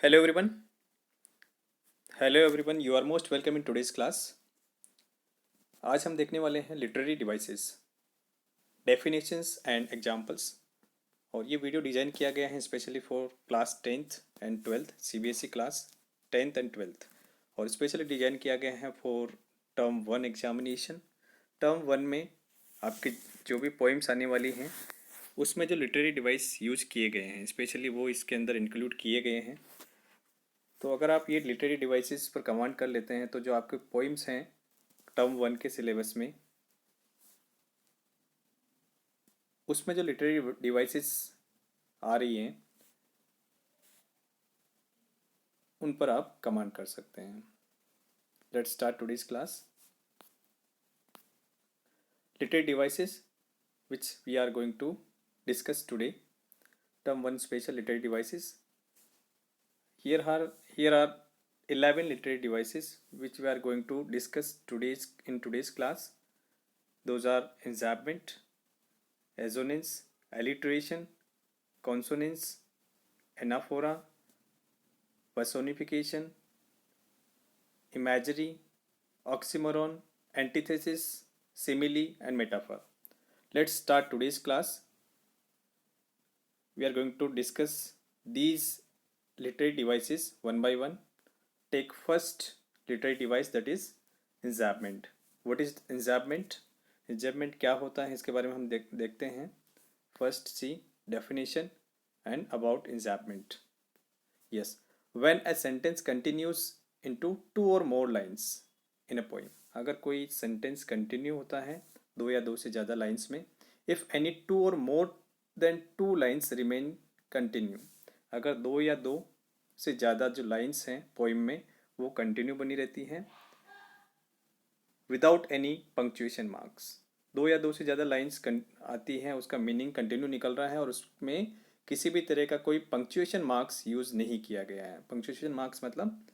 Hello everyone. Hello everyone. You are most welcome in today's class. आज हम देखने वाले हैं literary devices, definitions and examples. और ये वीडियो डिज़ाइन किया गया है specially for class 10th and 12th CBSE class 10th and 12th, और स्पेशली डिज़ाइन किया गया है फॉर टर्म 1 एग्जामिनेशन। टर्म 1 में आपकी जो भी पोइम्स आने वाली हैं उसमें जो लिटरेरी डिवाइस यूज किए गए हैं स्पेशली वो इसके अंदर इंक्लूड किए गए हैं। तो अगर आप ये लिटरेरी डिवाइसेस पर कमांड कर लेते हैं तो जो आपके पोइम्स हैं टर्म 1 के सिलेबस में, उसमें जो लिटरेरी डिवाइसेस आ रही हैं उन पर आप कमांड कर सकते हैं। Let's start today's class. Literary devices which we are going to discuss today. Term 1 special literary devices. Here are 11 literary devices which we are going to discuss in today's class. Those are enjambment, assonance, alliteration, consonance, anaphora, personification, imagery, oxymoron, antithesis, simile, and metaphor. Let's start today's class. We are going to discuss these literary devices one by one. Take first literary device, that is enjambment. What is enjambment? Enjambment क्या होता है इसके बारे में हम देखते हैं. First see definition and about enjambment. Yes, when a sentence continues into two or more lines in a poem. अगर कोई सेंटेंस कंटिन्यू होता है दो या दो से ज़्यादा लाइन्स में, if any two or more then two lines remain continue, अगर दो या दो से ज़्यादा जो लाइन्स हैं पोइम में वो कंटिन्यू बनी रहती हैं विदाउट एनी पंक्चुएशन मार्क्स। दो या दो से ज़्यादा लाइन्स आती हैं, उसका मीनिंग कंटिन्यू निकल रहा है और उसमें किसी भी तरह का कोई पंक्चुएशन मार्क्स यूज़ नहीं किया गया है। पंक्चुएशन मार्क्स मतलब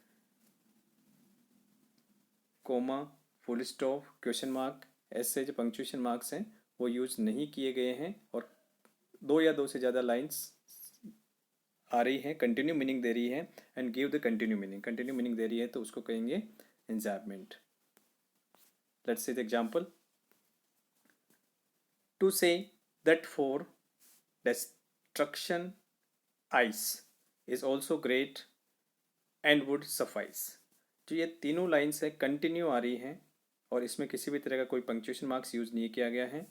comma, full stop, question mark, ऐसे जो पंक्चुएशन मार्क्स हैं वो यूज़ नहीं किए गए हैं, और दो या दो से ज़्यादा लाइन्स आ रही हैं, कंटिन्यू मीनिंग दे रही है and give the continue meaning दे रही है तो उसको कहेंगे enjambment. Let's see the example. To say that for destruction ice is also great and would suffice. जो ये तीनों लाइन्स है कंटिन्यू आ रही हैं और इसमें किसी भी तरह का कोई पंक्चुएशन मार्क्स यूज़ नहीं किया गया है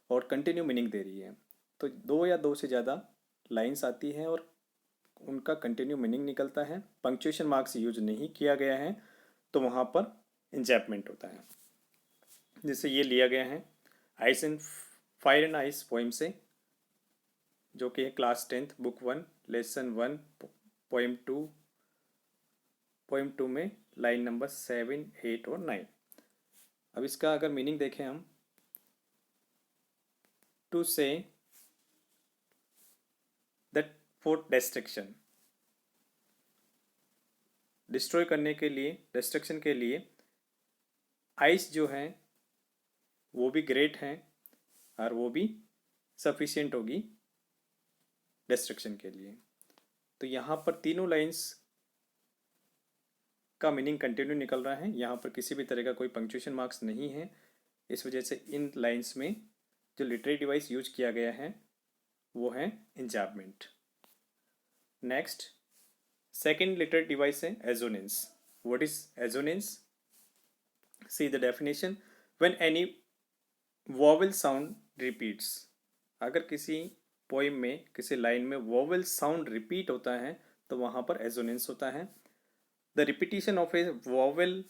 और कंटिन्यू मीनिंग दे रही है। तो दो या दो से ज़्यादा लाइन्स आती हैं और उनका कंटिन्यू मीनिंग निकलता है, पंक्चुएशन मार्क्स यूज नहीं किया गया है, तो वहाँ पर इंजैपमेंट होता है। जैसे ये लिया गया है ice and fire and ice poem से, जो कि है class 10th book 1 lesson 1 poem 2 में लाइन नंबर 7, 8 और 9। अब इसका अगर मीनिंग देखें हम, to say that for destruction, destroy करने के लिए, डिस्ट्रक्शन के लिए आइस जो है वो भी ग्रेट है और वो भी सफिशिएंट होगी डिस्ट्रक्शन के लिए। तो यहाँ पर तीनों लाइंस का मीनिंग कंटिन्यू निकल रहा है, यहाँ पर किसी भी तरह का कोई पंक्चुएशन मार्क्स नहीं है, इस वजह से इन लाइंस में जो लिटरेरी डिवाइस यूज किया गया है वो है enjambment. Next second literary device है assonance. What is assonance? See the definition. When any vowel sound repeats, अगर किसी पोइम में किसी लाइन में वोवेल साउंड रिपीट होता है तो वहाँ पर एजोनेंस होता है. The repetition of A vowel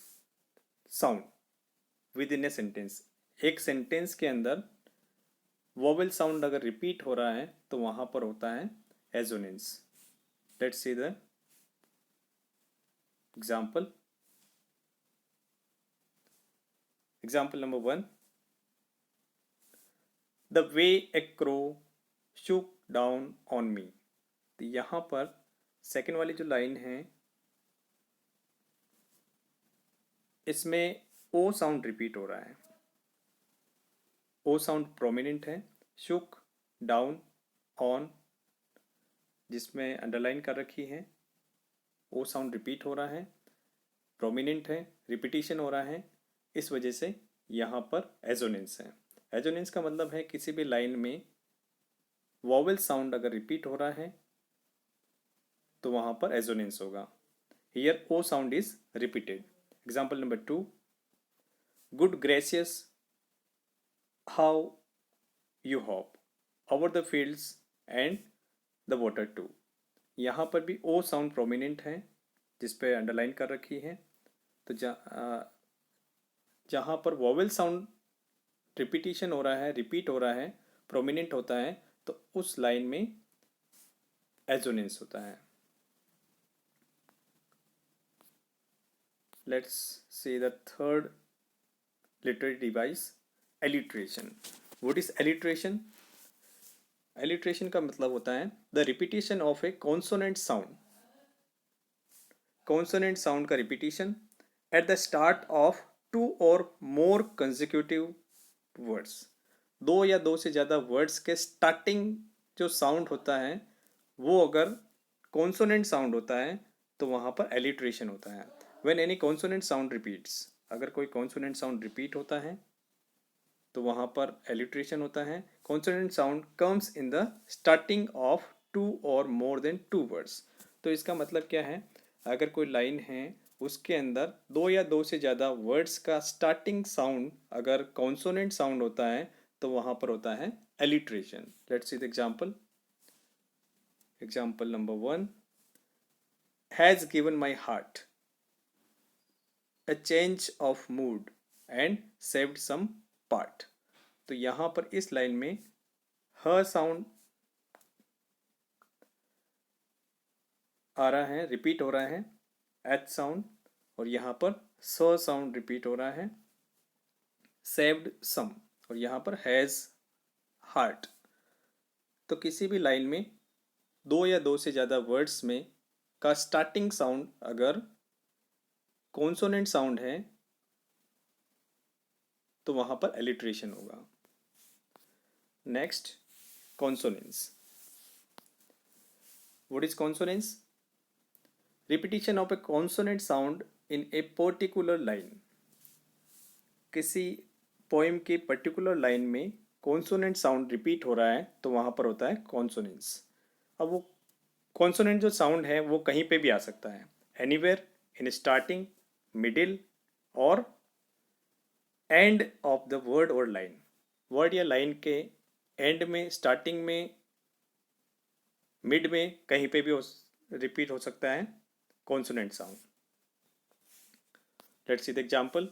sound with in a sentence, एक सेंटेंस के अंदर वोवेल साउंड अगर रिपीट हो रहा है तो वहाँ पर होता है assonance. Let's see the example. Example number 1. The way A crow shook down on me. तो यहाँ पर सेकेंड वाली जो लाइन है इसमें ओ साउंड रिपीट हो रहा है, ओ साउंड प्रोमिनेंट है. शुक डाउन ऑन जिसमें अंडरलाइन कर रखी है ओ साउंड रिपीट हो रहा है, प्रोमिनेंट है, रिपीटिशन हो रहा है, इस वजह से यहाँ पर एजोनेंस है। एजोनेंस का मतलब है किसी भी लाइन में वॉवेल साउंड अगर रिपीट हो रहा है तो वहाँ पर एजोनेंस होगा। Here O sound is repeated. Example number 2, good gracious how you hop over the fields and the water too. यहाँ पर भी ओ साउंड प्रोमिनेंट है जिस पे अंडरलाइन कर रखी है। तो जहाँ पर वॉवेल साउंड रिपीटिशन हो रहा है, रिपीट हो रहा है, प्रोमिनेंट होता है, तो उस लाइन में एजोनेंस होता है। Let's see the third literary device, alliteration. What is alliteration? Alliteration का मतलब होता है the repetition of a consonant sound. Consonant sound का repetition at the start of two or more consecutive words. दो या दो से ज़्यादा वर्ड्स के स्टार्टिंग जो साउंड होता है वो अगर कॉन्सोनेंट साउंड होता है तो वहाँ पर एलिट्रेशन होता है। When any consonant sound repeats, अगर कोई कॉन्सोनेंट साउंड रिपीट होता है तो वहाँ पर एलिट्रेशन होता है। Consonant sound comes in the starting of two or more then two words. तो इसका मतलब क्या है, अगर कोई लाइन है उसके अंदर दो या दो से ज़्यादा वर्ड्स का स्टार्टिंग साउंड अगर कॉन्सोनेंट साउंड होता है तो वहाँ पर होता है alliteration. Let's see the example. Example number 1, has given my heart a change of mood and saved some part। तो यहाँ पर इस लाइन में ह साउंड आ रहा है, रिपीट हो रहा है, एच साउंड, और यहाँ पर स साउंड रिपीट हो रहा है, सेव्ड सम, और यहाँ पर हैज हार्ट। तो किसी भी लाइन में दो या दो से ज़्यादा वर्ड्स में का स्टार्टिंग साउंड अगर कॉन्सोनेंट साउंड है तो वहाँ पर एलिट्रेशन होगा। Next, consonance. What is consonance? Repetition of A consonant sound in a particular line. किसी पोएम के पर्टिकुलर लाइन में कॉन्सोनेंट साउंड रिपीट हो रहा है तो वहाँ पर होता है कॉन्सोनेंस। अब वो कॉन्सोनेंट जो साउंड है वो कहीं पे भी आ सकता है, एनीवेयर, इन स्टार्टिंग, मिडिल और एंड ऑफ द वर्ड और लाइन। वर्ड या लाइन के एंड में, स्टार्टिंग में, मिड में, कहीं पे भी रिपीट हो सकता है consonant sound. Let's see the example.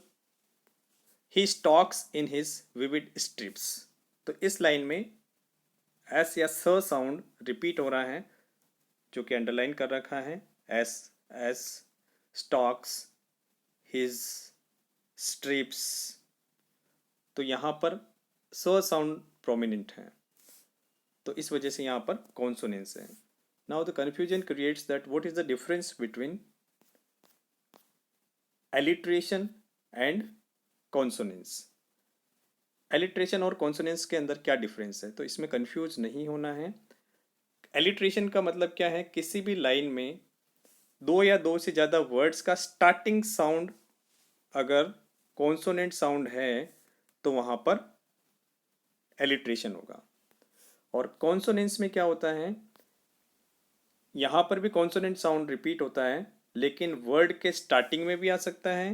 He stalks in his vivid strips. तो इस लाइन में एस या स साउंड रिपीट हो रहा है जो कि अंडरलाइन कर रखा है, S S, stocks, his, strips. तो यहाँ पर स साउंड प्रोमिनेंट है तो इस वजह से यहाँ पर कॉन्सोनेंस है। Now the confusion creates that what is the difference between alliteration and consonance. Alliteration और कॉन्सोनेंस के अंदर क्या डिफरेंस है, तो इसमें कंफ्यूज नहीं होना है। एलिट्रेशन का मतलब क्या है, किसी भी लाइन में दो या दो से ज़्यादा वर्ड्स का स्टार्टिंग साउंड अगर कॉन्सोनेंट साउंड है तो वहाँ पर एलिट्रेशन होगा। और कॉन्सोनेंस में क्या होता है, यहाँ पर भी कॉन्सोनेंट साउंड रिपीट होता है लेकिन वर्ड के स्टार्टिंग में भी आ सकता है,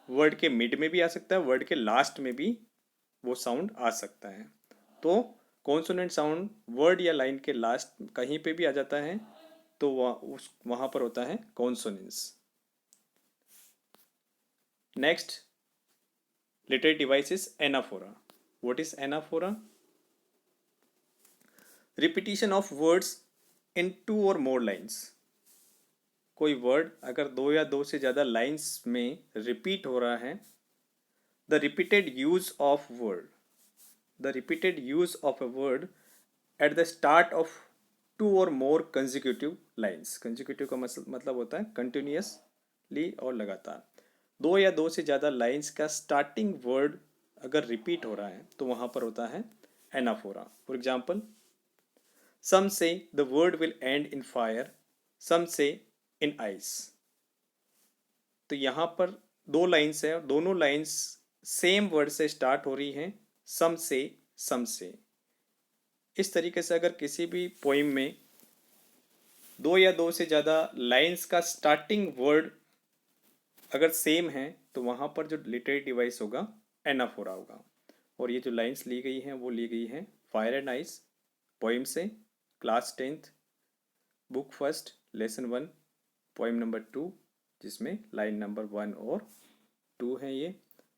वर्ड के मिड में भी आ सकता है, वर्ड के लास्ट में भी वो साउंड आ सकता है। तो कॉन्सोनेंट साउंड वर्ड या लाइन के लास्ट कहीं पे भी आ जाता है तो वहाँ पर होता है consonance. Next literary device is anaphora. What is anaphora? Repetition of words in two or more lines. कोई वर्ड अगर दो या दो से ज़्यादा लाइन्स में रिपीट हो रहा है, the repeated use of word, the repeated use of a word at the start of two or more consecutive lines. Consecutive का मतलब होता है कंटिन्यूसली और लगातार। दो या दो से ज़्यादा लाइन्स का स्टार्टिंग वर्ड अगर रिपीट हो रहा है तो वहाँ पर होता है anaphora. For example, some say the world will end in fire some say in ice. तो यहाँ पर दो लाइन्स है और दोनों लाइन्स सेम वर्ड से स्टार्ट हो रही हैं, सम से, सम से। इस तरीके से अगर किसी भी पोइम में दो या दो से ज़्यादा लाइन्स का स्टार्टिंग वर्ड अगर सेम है तो वहाँ पर जो लिटरेरी डिवाइस होगा एनफ हो रहा होगा। और ये जो लाइन्स ली गई हैं वो ली गई हैं फायर एंड आइस पोइम से, class 10th, book first, lesson 1, poem number 2, जिसमें लाइन नंबर 1 और 2 है ये।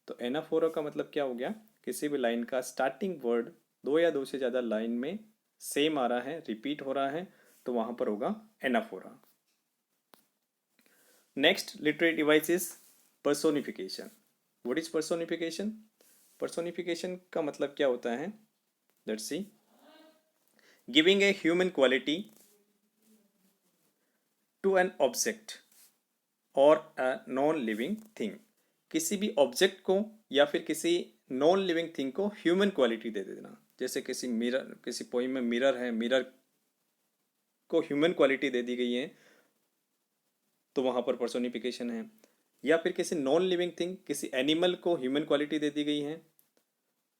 तो एनाफोरा का मतलब क्या हो गया, किसी भी लाइन का स्टार्टिंग वर्ड दो या दो से ज़्यादा लाइन में सेम आ रहा है, रिपीट हो रहा है, तो वहाँ पर होगा anaphora. Next literary device is personification. What is personification? Personification का मतलब क्या होता है, let's see. Giving a human quality to an object or a non living thing. किसी भी ऑब्जेक्ट को या फिर किसी नॉन लिविंग थिंग को ह्यूमन क्वालिटी दे देना। जैसे किसी मिरर, किसी पोइम में मिरर है, मिरर को ह्यूमन क्वालिटी दे दी गई है तो वहाँ पर पर्सोनिफिकेशन है। या फिर किसी नॉन लिविंग थिंग, किसी एनिमल को ह्यूमन क्वालिटी दे दी गई है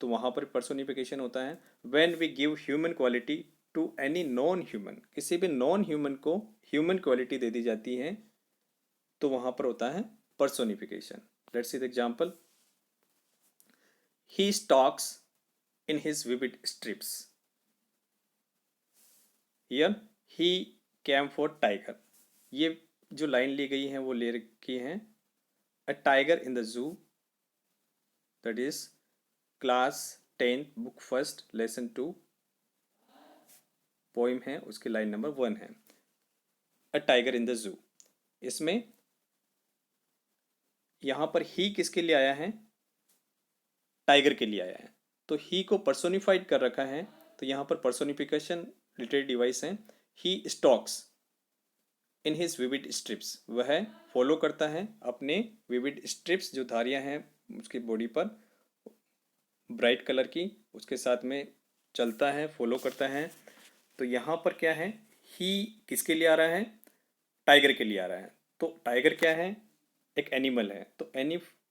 तो वहाँ पर पर्सोनिफिकेशन होता है। When we give human quality to any non human, किसी भी नॉन ह्यूमन को ह्यूमन क्वालिटी दे दी जाती है तो वहाँ पर होता है personification. Let's see the example. He stalks in his vivid strips. Here he came for tiger. ये जो लाइन ली गई है वो ले रखी है a tiger in the zoo, that is class 10 book first lesson 2 poem है, उसकी लाइन नंबर 1 है a tiger in the zoo। इसमें यहाँ पर ही किसके लिए आया है, टाइगर के लिए आया है, तो ही को पर्सोनिफाइड कर रखा है, तो यहाँ पर पर्सोनिफिकेशन लिटरेरी डिवाइस है। He stalks in his vivid stripes, वह फॉलो करता है अपने विविड स्ट्रिप्स, जो धारियाँ हैं उसकी बॉडी पर ब्राइट कलर की, उसके साथ में चलता है, फॉलो करता है। तो यहाँ पर क्या है, ही किसके लिए आ रहा है, टाइगर के लिए आ रहा है। तो टाइगर क्या है, एक एनिमल है, तो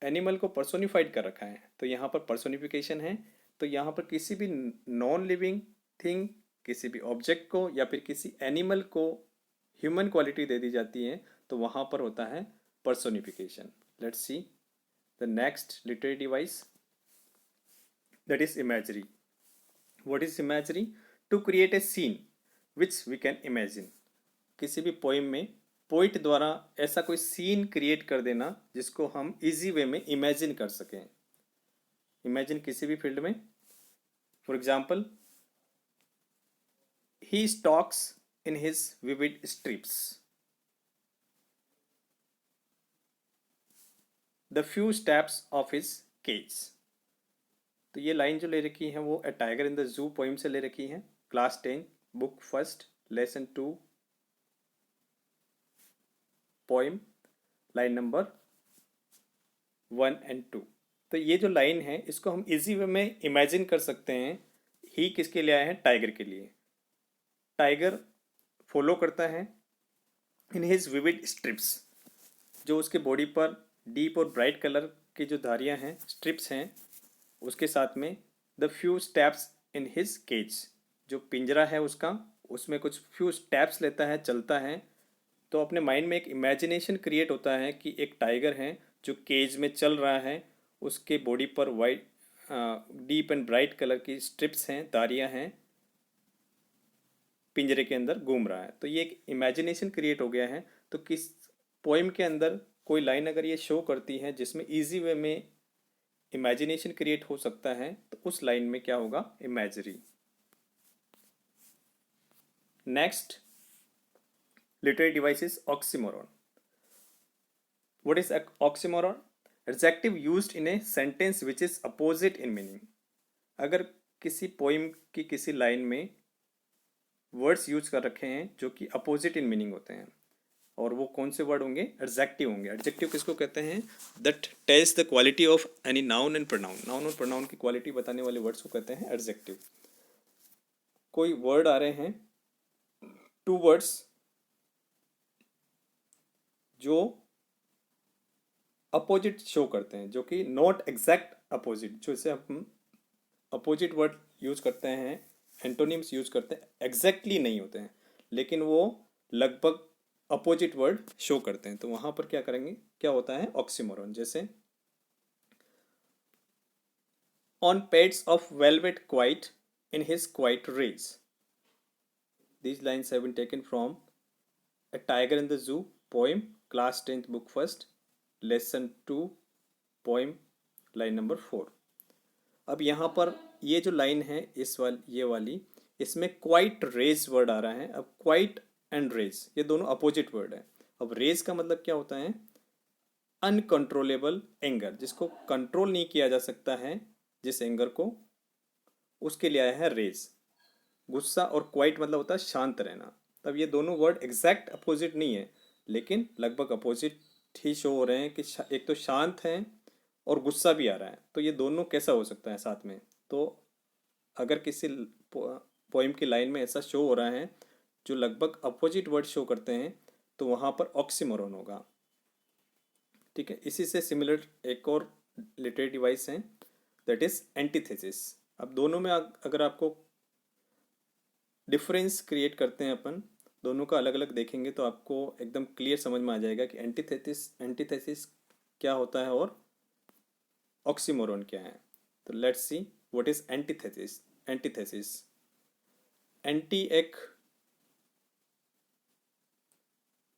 एनिमल को पर्सोनिफाइड कर रखा है, तो यहाँ पर पर्सोनिफिकेशन है। तो यहाँ पर किसी भी नॉन लिविंग थिंग, किसी भी ऑब्जेक्ट को या फिर किसी एनिमल को ह्यूमन क्वालिटी दे दी जाती है तो वहाँ पर होता है personification. Let's see the next literary device, that is imagery. What is imagery? To create a scene which we can imagine. किसी भी पोइम में पोइट द्वारा ऐसा कोई सीन क्रिएट कर देना जिसको हम इजी वे में इमेजिन कर सकें। इमेजिन किसी भी फील्ड में। For example, he stalks in his vivid stripes, the few steps of his cage. तो ये लाइन जो ले रखी है वो a tiger in the zoo poem से ले रखी है, class 10 book first lesson 2 poem, line number 1 and 2। तो ये जो लाइन है इसको हम इजी वे में इमेजिन कर सकते हैं। ही किसके लिए आया है, टाइगर के लिए। टाइगर फॉलो करता है इन हिज विविड स्ट्रिप्स, जो उसके बॉडी पर डीप और ब्राइट कलर की जो धारियां हैं, स्ट्रिप्स हैं, उसके साथ में the few steps in his cage, जो पिंजरा है उसका, उसमें कुछ फ्यू स्टेप्स लेता है, चलता है। तो अपने माइंड में एक इमेजिनेशन क्रिएट होता है कि एक टाइगर है जो केज में चल रहा है, उसके बॉडी पर white deep and bright colour की स्ट्रिप्स हैं, धारियां हैं, पिंजरे के अंदर घूम रहा है। तो ये एक इमेजिनेशन क्रिएट हो गया है। तो किस पोइम के अंदर कोई लाइन अगर ये शो करती है जिसमें इजी वे में इमेजिनेशन क्रिएट हो सकता है तो उस लाइन में क्या होगा, imagery. Next literary device is oxymoron. What is oxymoron? Adjective used in a sentence which is opposite in meaning. अगर किसी पोइम की किसी लाइन में वर्ड्स यूज कर रखे हैं जो कि अपोजिट इन मीनिंग होते हैं, और वो कौन से वर्ड होंगे, एडजेक्टिव होंगे। एडजेक्टिव किसको कहते हैं, that tells the quality of any noun and pronoun. Noun और प्रोनाउन की क्वालिटी बताने वाले वर्ड्स को कहते हैं एडजेक्टिव। कोई वर्ड आ रहे हैं, टू वर्ड्स जो अपोजिट शो करते हैं, जो कि नॉट एग्जैक्ट अपोजिट, जो इसे हम अपोजिट वर्ड यूज करते हैं, एंटोनिम्स यूज करते हैं, एग्जैक्टली नहीं होते हैं लेकिन वो लगभग अपोजिट वर्ड शो करते हैं, तो वहां पर क्या करेंगे, क्या होता है ऑक्सीमोरन। जैसे on pads of velvet quiet in his quiet rage, these lines have been taken from A Tiger in the Zoo poem, class 10th book first, lesson 2, poem, line number 4। अब यहाँ पर ये जो लाइन है ये वाली, इसमें क्वाइट रेज वर्ड आ रहा है। अब क्वाइट एंड रेज ये दोनों अपोजिट वर्ड है। अब रेज का मतलब क्या होता है, अनकंट्रोलेबल एंगर, जिसको कंट्रोल नहीं किया जा सकता है, जिस एंगर को, उसके लिए आया है रेज। गुस्सा और क्वाइट मतलब होता है शांत रहना। तब ये दोनों वर्ड एग्जैक्ट अपोजिट नहीं है लेकिन लगभग अपोजिट ही शो हो रहे हैं कि एक तो शांत है और गुस्सा भी आ रहा है, तो ये दोनों कैसा हो सकता है साथ में। तो अगर किसी पोइम की लाइन में ऐसा शो हो रहा है जो लगभग अपोजिट वर्ड शो करते हैं तो वहाँ पर ऑक्सीमोरन होगा। ठीक है, इसी से सिमिलर एक और लिटरेरी डिवाइस है, दैट इज एंटीथेसिस। अब दोनों में अगर आपको डिफरेंस क्रिएट करते हैं अपन, दोनों का अलग अलग देखेंगे तो आपको एकदम क्लियर समझ में आ जाएगा कि एंटीथेसिस क्या होता है और ऑक्सीमोरन क्या है। तो let's see what is antithesis. Antithesis, anti एक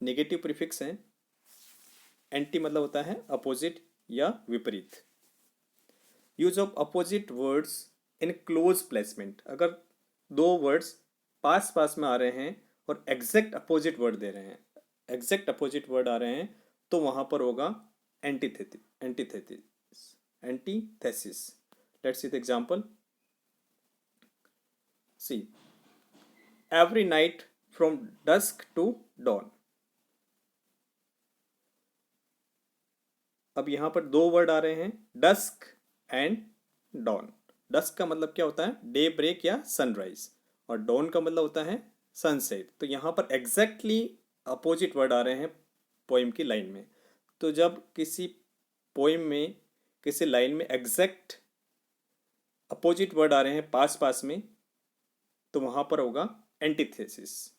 नेगेटिव प्रीफिक्स है। एंटी मतलब होता है अपोजिट या विपरीत। Use of opposite words in close placement, अगर दो वर्ड्स पास पास में आ रहे हैं और एग्जैक्ट अपोजिट वर्ड दे रहे हैं, एग्जैक्ट अपोजिट वर्ड आ रहे हैं, तो वहां पर होगा antithesis. Let's see the example. See, every night from dusk to dawn. अब यहां पर दो वर्ड आ रहे हैं, डस्क एंड डॉन। डस्क का मतलब क्या होता है, डे ब्रेक या सनराइज, और डॉन का मतलब होता है सनसेट। तो यहाँ पर एग्जैक्टली अपोजिट वर्ड आ रहे हैं पोइम की लाइन में। तो जब किसी पोइम में, किसी लाइन में एग्जैक्ट अपोजिट वर्ड आ रहे हैं पास पास में, तो वहाँ पर होगा एंटीथेसिस।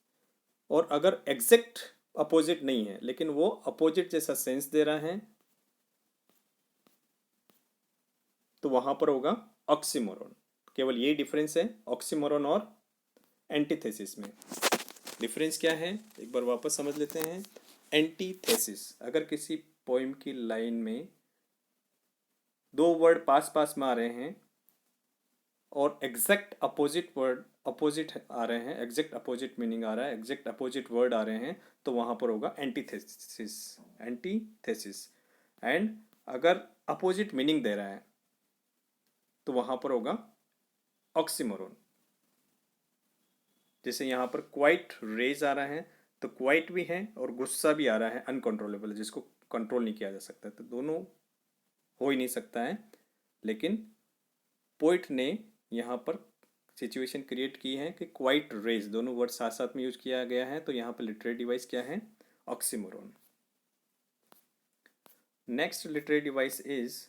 और अगर एग्जैक्ट अपोजिट नहीं है लेकिन वो अपोजिट जैसा सेंस दे रहा है, तो वहाँ पर होगा ऑक्सीमोरन। केवल यही डिफरेंस है ऑक्सीमोरन और एंटीथेसिस में। डिफरेंस क्या है एक बार वापस समझ लेते हैं। एंटीथेसिस, अगर किसी पोइम की लाइन में दो वर्ड पास पास में आ रहे हैं और एग्जैक्ट अपोजिट वर्ड अपोजिट आ रहे हैं, एग्जैक्ट अपोजिट मीनिंग आ रहा है, एग्जैक्ट अपोजिट वर्ड आ रहे हैं, तो वहां पर होगा एंटीथेसिस। एंटीथेसिस। एंड अगर अपोजिट मीनिंग दे रहा है तो वहां पर होगा ऑक्सीमोरन। जैसे यहाँ पर क्वाइट रेज आ रहा है, तो क्वाइट भी है और गुस्सा भी आ रहा है अनकंट्रोलेबल, जिसको कंट्रोल नहीं किया जा सकता। तो दोनों हो ही नहीं सकता है, लेकिन पोइट ने यहाँ पर सिचुएशन क्रिएट की है कि क्वाइट रेज दोनों वर्ड साथ साथ में यूज किया गया है, तो यहाँ पर लिटरेरी डिवाइस क्या है, oxymoron. Next literary device is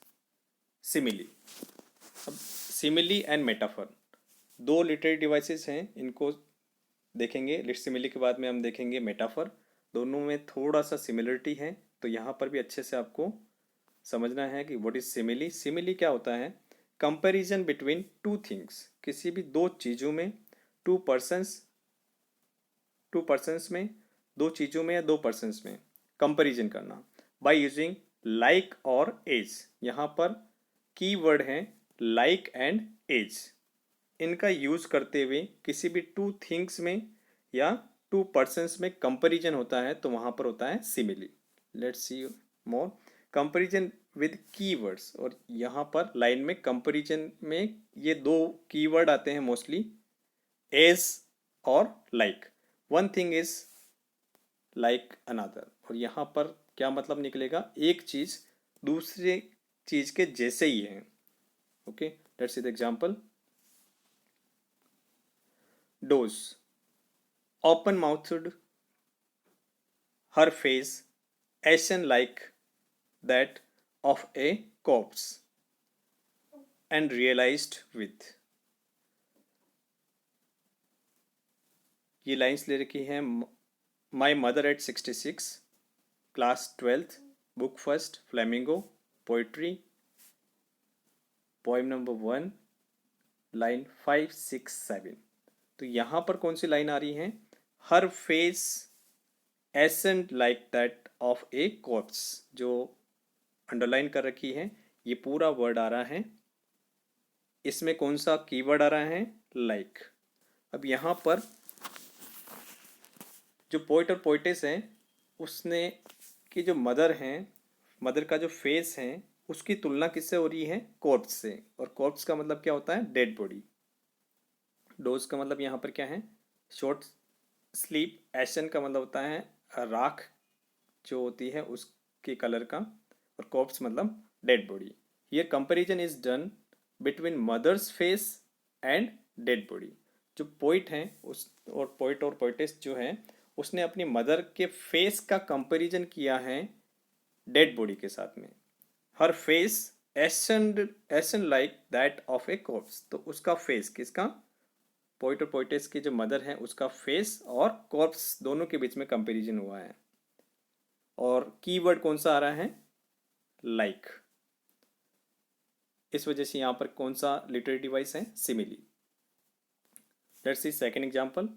simile. अब सिमिली एंड मेटाफर दो लिटरेरी डिवाइसेस हैं, इनको देखेंगे। सिमिली के बाद में हम देखेंगे मेटाफर। दोनों में थोड़ा सा सिमिलरिटी है, तो यहाँ पर भी अच्छे से आपको समझना है कि व्हाट इज सिमिली। सिमिली क्या होता है, कंपैरिजन बिटवीन टू थिंग्स, किसी भी दो चीज़ों में, टू पर्सन्स में, दो चीज़ों में या दो पर्सन्स में कंपैरिजन करना बाय यूजिंग लाइक और एज। यहाँ पर की वर्ड है लाइक एंड एज। इनका यूज करते हुए किसी भी टू थिंग्स में या टू पर्सन्स में कंपैरिजन होता है, तो वहां पर होता है simile. Let's C more. Comparison with keywords, और यहाँ पर लाइन में कंपैरिजन में ये दो कीवर्ड आते हैं mostly, as or like. One thing is like another, और यहाँ पर क्या मतलब निकलेगा, एक चीज दूसरे चीज के जैसे ही है। Okay, let's see the example. Dose, open mouthed, her face ashen like that of a corpse and realized with। ये लाइंस ले रखी हैं my mother eight 66, class 12th, book first, flamingo, poetry, poem number 1, line 5, 6, 7। तो यहाँ पर कौन सी line आ रही है? Her face ascent like that of a corpse, जो अंडरलाइन कर रखी है, ये पूरा वर्ड आ रहा है। इसमें कौन सा कीवर्ड आ रहा है? लाइक। अब यहाँ पर जो पोइट और पोइटेस हैं, उसने की जो मदर हैं, मदर का जो फेस है, उसकी तुलना किससे हो रही है? कॉर्प्स से। और कॉर्प्स का मतलब क्या होता है? Dead body. डोज का मतलब यहाँ पर क्या है? Short sleep. एशन का मतलब होता है राख जो होती है उसके कलर का। और कॉर्प्स मतलब dead body. Here comparison is done between mother's face and dead body. जो पोइट हैं उस और पोइट और पोइटेस जो हैं, उसने अपनी मदर के फेस का कंपैरिजन किया है डेड बॉडी के साथ में। Her face ascent like that of a corpse. तो उसका फेस किसका? पोइट और पोइटेस की जो मदर है उसका फेस और कॉर्प्स दोनों के बीच में कंपैरिजन हुआ है। और कीवर्ड कौन सा आ रहा है? लाइक। इस वजह से यहां पर कौन सा लिटरेरी डिवाइस है? Simile. Let's see second example.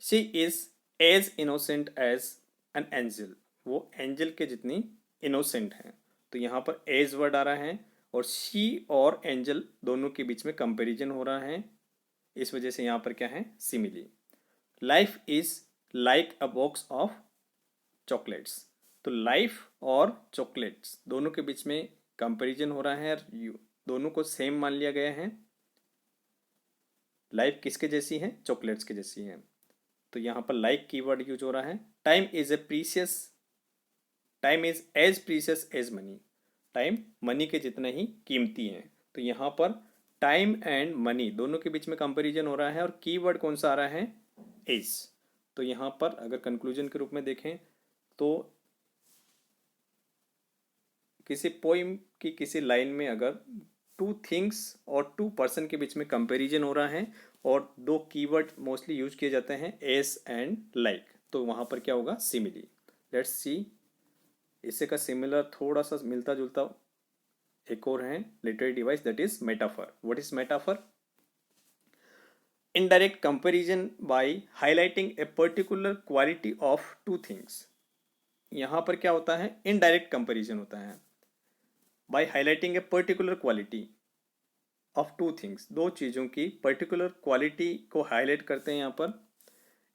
She is as innocent as an angel. वो एंजल के जितनी इनोसेंट है। तो यहाँ पर एज वर्ड आ रहा है और शी और एंजल दोनों के बीच में कंपैरिजन हो रहा है। इस वजह से यहाँ पर क्या है? Simile. Life is like a box of chocolates. तो लाइफ और चॉकलेट्स दोनों के बीच में कंपैरिजन हो रहा है और दोनों को सेम मान लिया गया है। लाइफ किसके जैसी है? चॉकलेट्स के जैसी है। तो यहाँ पर लाइक कीवर्ड यूज हो रहा है। Time is as precious as money. Time money के जितना ही कीमती है। तो यहाँ पर टाइम एंड मनी दोनों के बीच में कंपैरिजन हो रहा है और कीवर्ड कौन सा आ रहा है? एज। तो यहाँ पर अगर कंक्लूजन के रूप में देखें तो किसी पोइम की किसी लाइन में अगर टू थिंग्स और टू पर्सन के बीच में कंपैरिजन हो रहा है और दो कीवर्ड मोस्टली यूज किए जाते हैं एस एंड लाइक, तो वहाँ पर क्या होगा? सिमिली। लेट्स सी। इससे का सिमिलर थोड़ा सा मिलता जुलता एक और है literary device, that is metaphor. What is metaphor? Indirect comparison by highlighting a particular quality of two things. यहाँ पर क्या होता है? इनडायरेक्ट कंपैरिजन होता है by highlighting a particular quality of two things. दो चीज़ों की पर्टिकुलर क्वालिटी को हाईलाइट करते हैं यहाँ पर।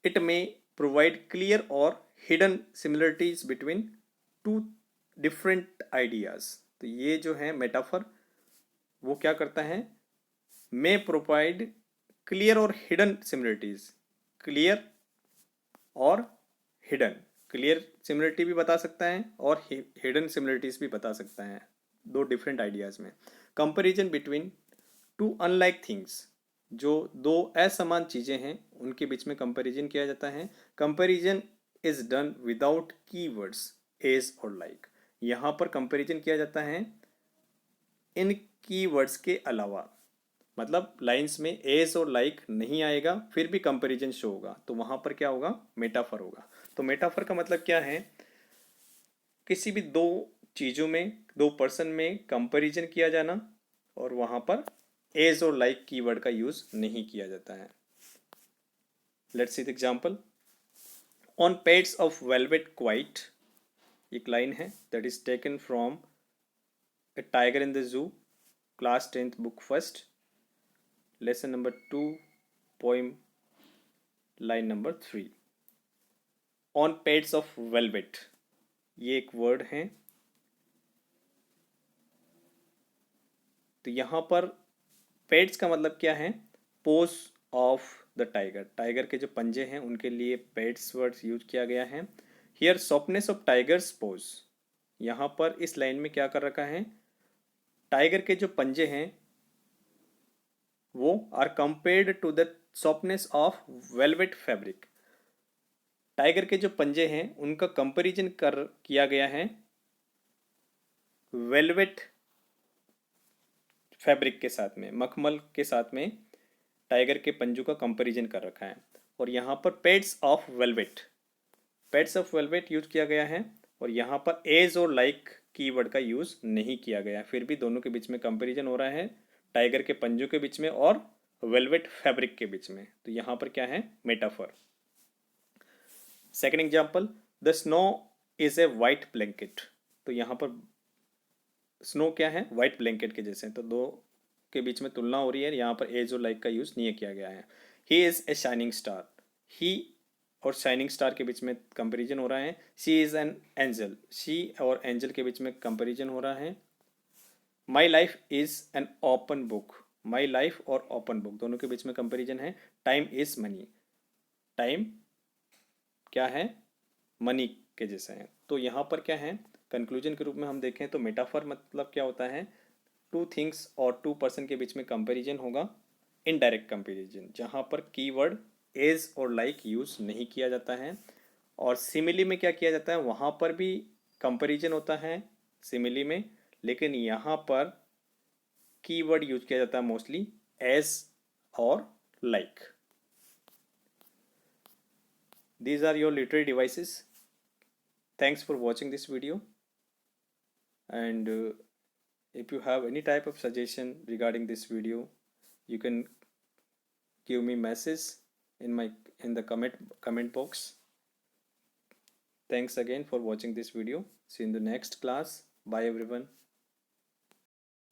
इट मे प्रोवाइड क्लियर और hidden similarities between two different ideas. तो ये जो है मेटाफर, वो क्या करता है? मे प्रोवाइड क्लियर और हिडन सिमिलरिटीज। क्लियर और हिडन। क्लियर सिमिलरिटी भी बता सकता है और हिडन सिमिलरिटीज भी बता सकता है दो डिफरेंट आइडियाज में। Comparison between two unlike things. जो दो असमान चीजें हैं उनके बीच में कंपैरिजन किया जाता है। Comparison is done without keywords as or like. यहाँ पर कंपैरिजन किया जाता है इन कीवर्ड्स के अलावा। मतलब लाइंस में एज और लाइक नहीं आएगा फिर भी कंपैरिजन शो होगा, तो वहां पर क्या होगा? मेटाफर होगा। तो मेटाफर का मतलब क्या है? किसी भी दो चीजों में, दो पर्सन में कंपैरिजन किया जाना और वहां पर एज और लाइक कीवर्ड का यूज नहीं किया जाता है। Let's see the example. On pads of velvet quite, एक लाइन है that is taken from A tiger in the जू, class 10th, book first, lesson number 2, poem, line number 3। On pads of velvet, ये एक word है। तो यहाँ पर पेड्स का मतलब क्या है? Pose of the tiger. Tiger के जो पंजे हैं उनके लिए पेड्स वर्ड यूज किया गया है। Here softness of tigers pose. यहाँ पर इस लाइन में क्या कर रखा है? टाइगर के जो पंजे हैं वो are compared to the softness of velvet fabric. Tiger के जो पंजे हैं उनका कंपैरिजन किया गया है वेलवेट फैब्रिक के साथ में, मखमल के साथ में टाइगर के पंजों का कंपैरिजन कर रखा है। और यहाँ पर पेड्स ऑफ वेलवेट यूज किया गया है, और यहाँ पर एज और लाइक कीवर्ड का यूज नहीं किया गया। फिर भी दोनों के बीच में कंपैरिजन हो रहा है, टाइगर के पंजों के बीच में और वेलवेट फैब्रिक के बीच में। तो यहाँ पर क्या है, metaphor. Second example, the snow is a white blanket. तो यहाँ पर स्नो क्या है, वाइट ब्लैंकेट के जैसे। तो दो के बीच में तुलना हो रही है, यहाँ पर एज और लाइक का यूज नहीं किया गया है। He is a shining star, he और शाइनिंग स्टार के बीच में कंपैरिजन हो रहा है। She is an angel, she और एंजल के बीच में कंपैरिजन हो रहा है। My life is an open book, my life और ओपन बुक दोनों के बीच में कंपैरिजन है। टाइम इज मनी, टाइम क्या है, मनी के जैसे है। तो यहाँ पर क्या है, कंक्लूजन के रूप में हम देखें तो मेटाफर मतलब क्या होता है, टू थिंग्स और टू पर्सन के बीच में कंपैरिजन होगा, इनडायरेक्ट कंपैरिजन, जहाँ पर keyword as or like use नहीं किया जाता है। और सिमिली में क्या किया जाता है, वहाँ पर भी कंपैरिजन होता है सिमिली में, लेकिन यहाँ पर कीवर्ड यूज किया जाता है mostly as or like. These are your literary devices. Thanks for watching this video, and if you have any type of suggestion regarding this video, you can give me message in the comment box. Thanks again for watching this video. See you in the next class. Bye everyone.